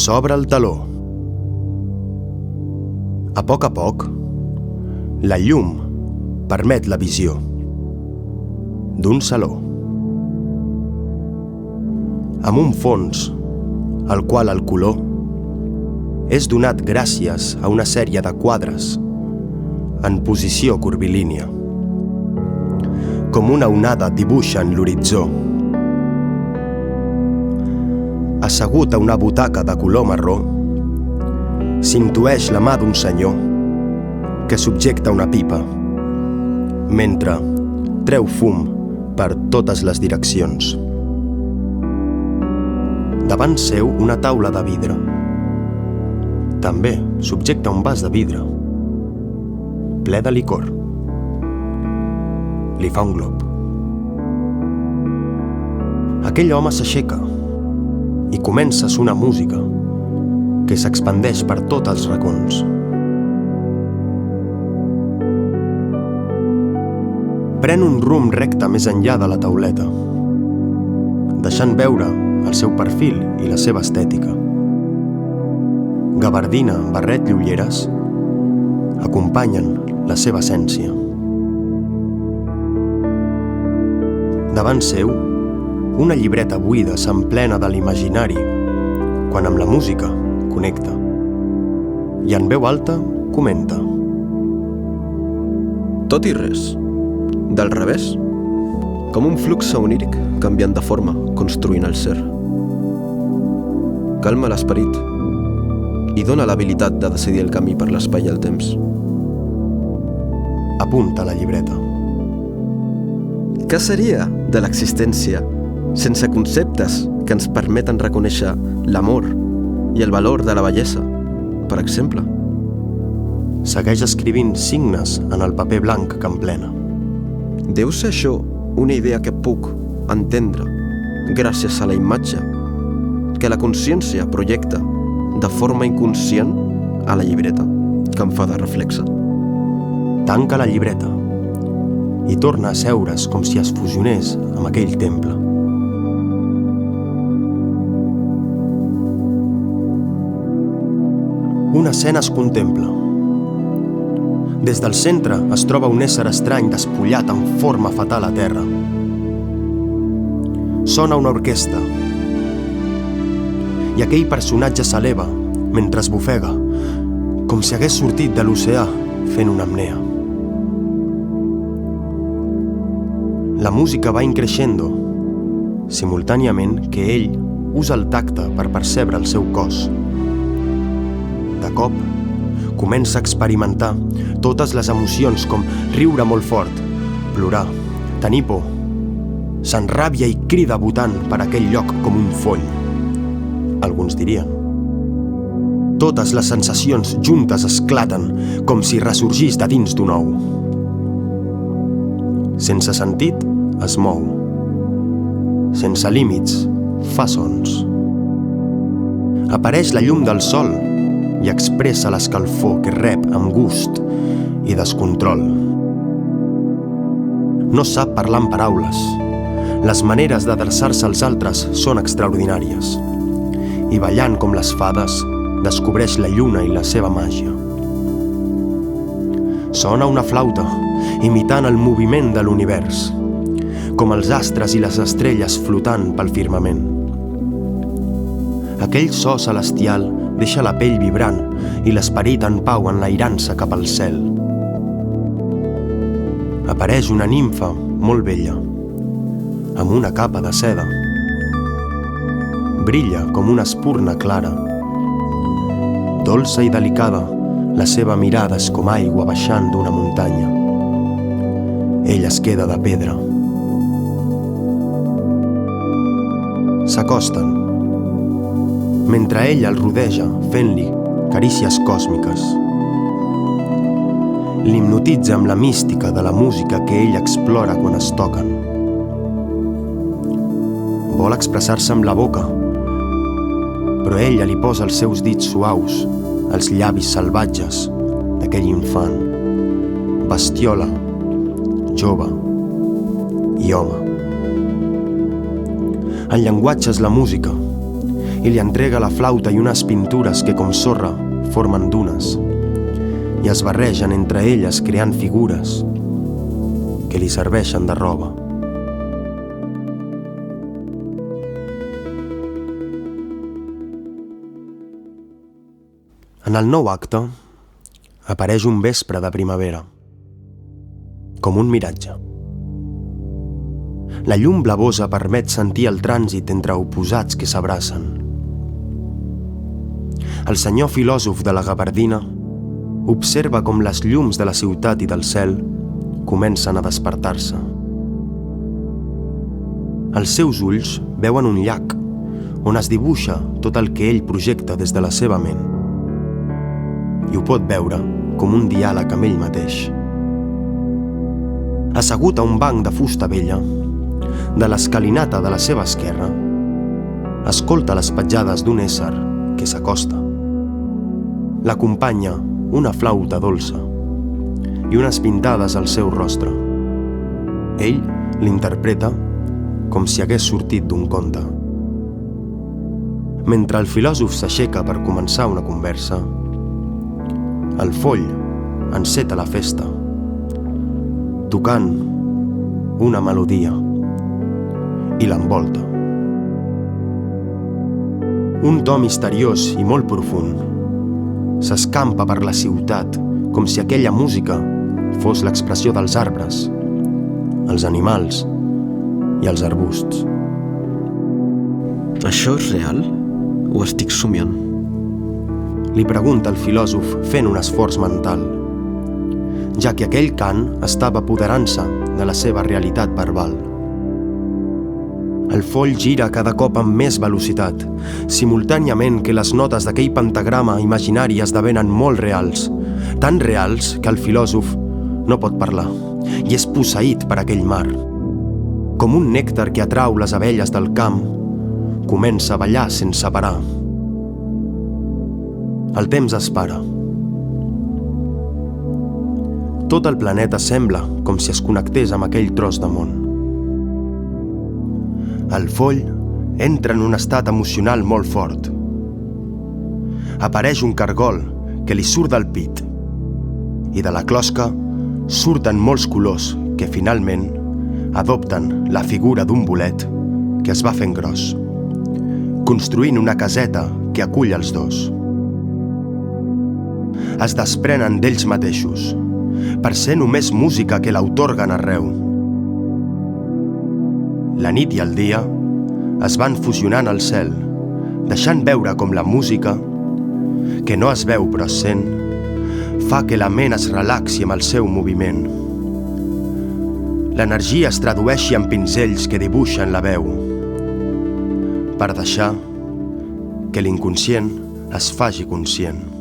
S'obre el teló. A poc, la llum permet la visió d'un saló amb un fons al qual el color és donat gràcies a una sèrie de quadres en posició curvilínia. Com una onada dibuixen l'horitzó. Assegut a una butaca de color marró, s'intueix la mà d'un senyor que subjecta una pipa, mentre treu fum per totes les direccions. Davant seu una taula de vidre. També subjecta un vas de vidre, ple de licor. Li fa un glop. Aquell home s'aixeca i comença a sonar música que s'expandeix per tots els racons. Pren un rumb recte més enllà de la tauleta, deixant veure el seu perfil i la seva estètica. Gabardina, barret i ulleres acompanyen la seva essència. Davant seu, una llibreta buida s'emplena de l'imaginari quan amb la música connecta i en veu alta comenta. Tot i res, del revés, com un flux oníric canviant de forma, construint el ser. Calma l'esperit i dona l'habilitat de decidir el camí per l'espai i el temps. Apunta la llibreta. Què seria de l'existència sense conceptes que ens permeten reconèixer l'amor i el valor de la bellesa, per exemple? Segueix escrivint signes en el paper blanc que emplena. Deu ser això una idea que puc entendre gràcies a la imatge que la consciència projecta de forma inconscient a la llibreta, que em fa de reflexe. Tanca la llibreta i torna a seure's com si es fusionés amb aquell temple. Una escena es contempla. Des del centre es troba un ésser estrany despullat en forma fatal a terra. Sona una orquestra i aquell personatge s'eleva mentre es bofega, com si hagués sortit de l'oceà fent una apnea. La música va increixendo, simultàniament que ell usa el tacte per percebre el seu cos. De cop, comença a experimentar totes les emocions com riure molt fort, plorar, tenir por, s'enràbia i crida botant per aquell lloc com un foll. Alguns dirien. Totes les sensacions juntes esclaten com si ressorgís de dins d'un ou. Sense sentit, es mou. Sense límits, fa sons. Apareix la llum del sol i expressa l'escalfor que rep amb gust i descontrol. No sap parlar en paraules. Les maneres d'adreçar-se als altres són extraordinàries. I ballant com les fades, descobreix la lluna i la seva màgia. Sona una flauta, imitant el moviment de l'univers, com els astres i les estrelles flotant pel firmament. Aquell so celestial deixa la pell vibrant i l'esperit en pau enlairant-se cap al cel. Apareix una nimfa molt bella, amb una capa de seda. Brilla com una espurna clara. Dolça i delicada, la seva mirada és com aigua baixant d'una muntanya. Ell es queda de pedra. S'acosten, mentre ell el rodeja fent-li carícies còsmiques. L'hipnotitza amb la mística de la música que ell explora quan es toquen. Vol expressar-se amb la boca, però ella li posa els seus dits suaus als llavis salvatges d'aquell infant, bestiola, jove i home. El llenguatge és la música i li entrega la flauta i unes pintures que com sorra formen dunes i es barregen entre elles creant figures que li serveixen de roba. En el nou acte apareix un vespre de primavera, com un miratge. La llum blavosa permet sentir el trànsit entre oposats que s'abracen. El senyor filòsof de la gabardina observa com les llums de la ciutat i del cel comencen a despertar-se. Els seus ulls veuen un llac on es dibuixa tot el que ell projecta des de la seva ment i ho pot veure com un diàleg amb ell mateix. Assegut a un banc de fusta vella, de l'escalinata de la seva esquerra, escolta les petjades d'un ésser que s'acosta. L'acompanya una flauta dolça i unes pintades al seu rostre. Ell l'interpreta com si hagués sortit d'un conte. Mentre el filòsof s'aixeca per començar una conversa, el foll enceta la festa, tocant una melodia i l'envolta. Un to misteriós i molt profund s'escampa per la ciutat com si aquella música fos l'expressió dels arbres, els animals i els arbusts. Això és real o estic somiant? Li pregunta el filòsof fent un esforç mental, ja que aquell cant estava apoderant-se de la seva realitat verbal. El foll gira cada cop amb més velocitat, simultàniament que les notes d'aquell pentagrama imaginari esdevenen molt reals, tan reals que el filòsof no pot parlar i és posseït per aquell mar. Com un nèctar que atrau les abelles del camp, comença a ballar sense parar. El temps es para. Tot el planeta sembla com si es connectés amb aquell tros de món. El foll entra en un estat emocional molt fort. Apareix un cargol que li surt del pit i de la closca surten molts colors que finalment adopten la figura d'un bolet que es va fent gros, construint una caseta que acull els dos. Es desprenen d'ells mateixos, per ser només música que l'autorguen arreu. La nit i el dia es van fusionant al cel, deixant veure com la música, que no es veu però es sent, fa que la ment es relaxi amb el seu moviment. L'energia es tradueixi en pinzells que dibuixen la veu, per deixar que l'inconscient es faci conscient.